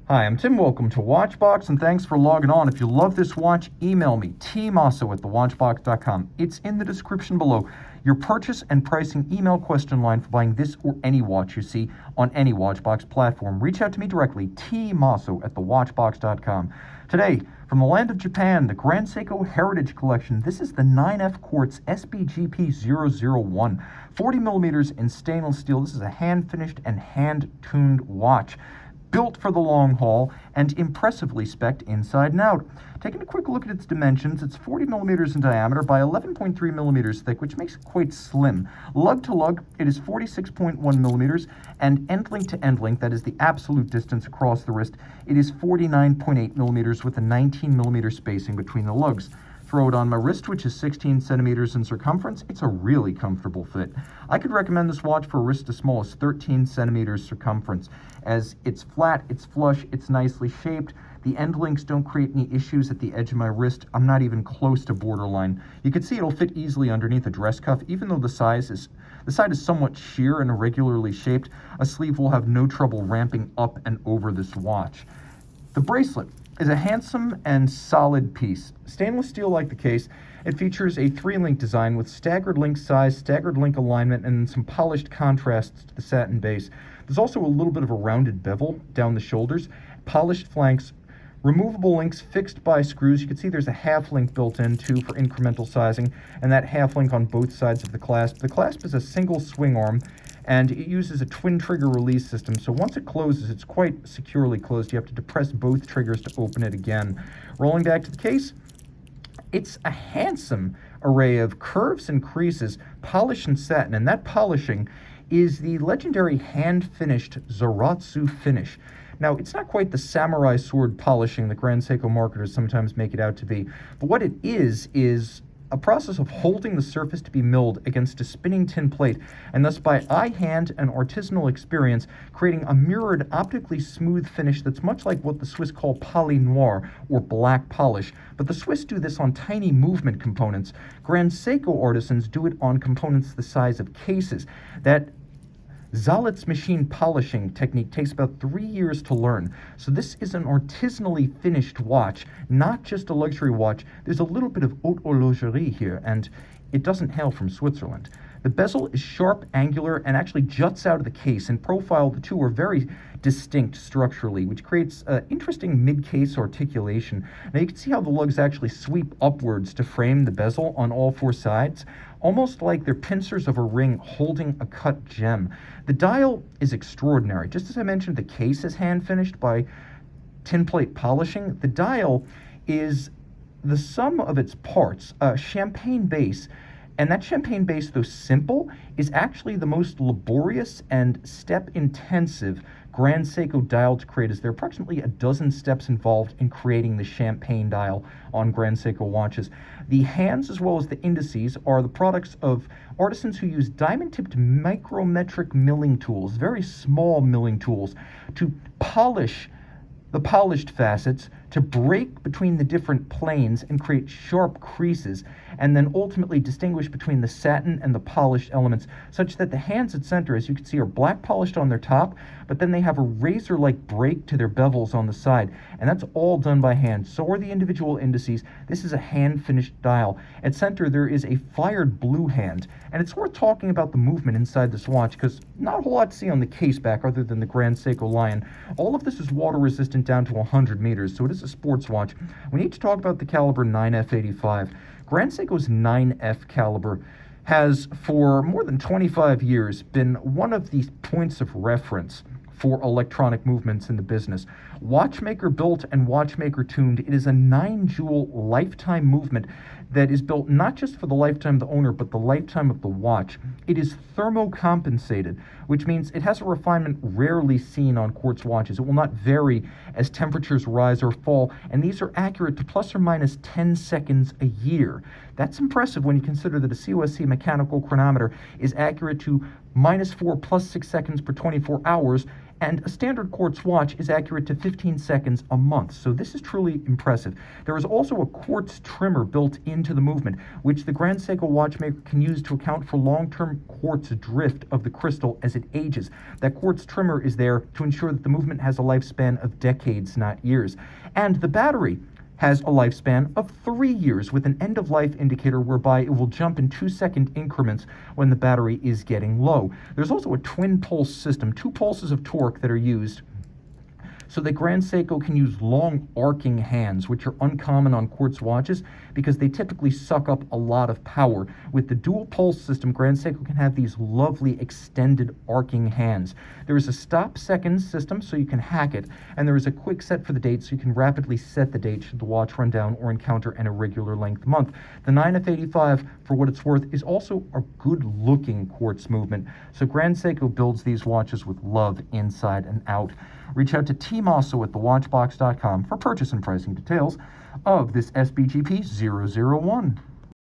Hi, I'm Tim. Welcome to Watchbox, and thanks for logging on. If you love this watch, email me, tmosso@thewatchbox.com. It's in the description below. Your purchase and pricing email question line for buying this or any watch you see on any Watchbox platform. Reach out to me directly, tmosso@thewatchbox.com. Today, from the land of Japan, the Grand Seiko Heritage Collection. This is the 9F Quartz SBGP001, 40 millimeters in stainless steel. This is a hand-finished and hand-tuned watch, built for the long haul and impressively spec'd inside and out. Taking a quick look at its dimensions, it's 40 millimeters in diameter by 11.3 millimeters thick, which makes it quite slim. Lug to lug, it is 46.1 millimeters, and end link to end link, that is the absolute distance across the wrist, it is 49.8 millimeters with a 19 millimeter spacing between the lugs. Throw it on my wrist, which is 16 centimeters in circumference. It's a really comfortable fit. I could recommend this watch for a wrist as small as 13 centimeters circumference, as it's flat, it's flush, it's nicely shaped. The end links don't create any issues at the edge of my wrist. I'm not even close to borderline. You can see it'll fit easily underneath a dress cuff, even though the side is somewhat sheer and irregularly shaped. A sleeve will have no trouble ramping up and over this watch. The bracelet is a handsome and solid piece. Stainless steel like the case, it features a 3-link design with staggered link size, staggered link alignment, and some polished contrasts to the satin base. There's also a little bit of a rounded bevel down the shoulders, polished flanks, removable links fixed by screws. You can see there's a half link built in too for incremental sizing, and that half link on both sides of the clasp. The clasp is a single swing arm, and it uses a twin trigger release system, so once it closes, it's quite securely closed. You have to depress both triggers to open it again. Rolling back to the case, it's a handsome array of curves and creases, polish and satin, and that polishing is the legendary hand-finished Zaratsu finish. Now, it's not quite the samurai sword polishing that Grand Seiko marketers sometimes make it out to be, but what it is a process of holding the surface to be milled against a spinning tin plate, and thus by eye, hand, and artisanal experience, creating a mirrored, optically smooth finish that's much like what the Swiss call poly noir, or black polish. But the Swiss do this on tiny movement components. Grand Seiko artisans do it on components the size of cases. That Zalitz machine polishing technique takes about 3 years to learn. So this is an artisanally finished watch, not just a luxury watch. There's a little bit of haute horlogerie here, and it doesn't hail from Switzerland. The bezel is sharp, angular, and actually juts out of the case. In profile, the two are very distinct structurally, which creates interesting mid-case articulation. Now you can see how the lugs actually sweep upwards to frame the bezel on all 4 sides, almost like they're pincers of a ring holding a cut gem. The dial is extraordinary. Just as I mentioned, the case is hand-finished by tin plate polishing. The dial is the sum of its parts, a champagne base. And that champagne base, though simple, is actually the most laborious and step-intensive Grand Seiko dial to create, as there are approximately a dozen steps involved in creating the champagne dial on Grand Seiko watches. The hands, as well as the indices, are the products of artisans who use diamond-tipped micrometric milling tools, very small milling tools, to polish the polished facets, to break between the different planes and create sharp creases, and then ultimately distinguish between the satin and the polished elements, such that the hands at center, as you can see, are black polished on their top, but then they have a razor-like break to their bevels on the side, and that's all done by hand. So are the individual indices. This is a hand-finished dial. At center, there is a fired blue hand, and it's worth talking about the movement inside this watch, because not a whole lot to see on the case back other than the Grand Seiko Lion. All of this is water-resistant down to 100 meters, so it is a sports watch. We need to talk about the caliber 9F85. Grand Seiko's 9F caliber has, for more than 25 years, been one of the points of reference for electronic movements in the business. Watchmaker built and watchmaker tuned, it is a 9-jewel lifetime movement that is built not just for the lifetime of the owner, but the lifetime of the watch. It is thermocompensated, which means it has a refinement rarely seen on quartz watches. It will not vary as temperatures rise or fall, and these are accurate to plus or minus 10 seconds a year. That's impressive when you consider that a COSC mechanical chronometer is accurate to -4 plus 6 seconds per 24 hours, And a standard quartz watch is accurate to 15 seconds a month, so this is truly impressive. There is also a quartz trimmer built into the movement, which the Grand Seiko watchmaker can use to account for long-term quartz drift of the crystal as it ages. That quartz trimmer is there to ensure that the movement has a lifespan of decades, not years. And the battery has a lifespan of 3 years with an end-of-life indicator whereby it will jump in 2-second increments when the battery is getting low. There's also a twin pulse system, 2 pulses of torque that are used so that Grand Seiko can use long arcing hands, which are uncommon on quartz watches because they typically suck up a lot of power. With the dual pulse system, Grand Seiko can have these lovely extended arcing hands. There is a stop seconds system so you can hack it, and there is a quick set for the date so you can rapidly set the date should the watch run down or encounter an irregular length month. The 9F85, for what it's worth, is also a good-looking quartz movement, so Grand Seiko builds these watches with love inside and out. Reach out to Tim Mosso at thewatchbox.com for purchase and pricing details of this SBGP001.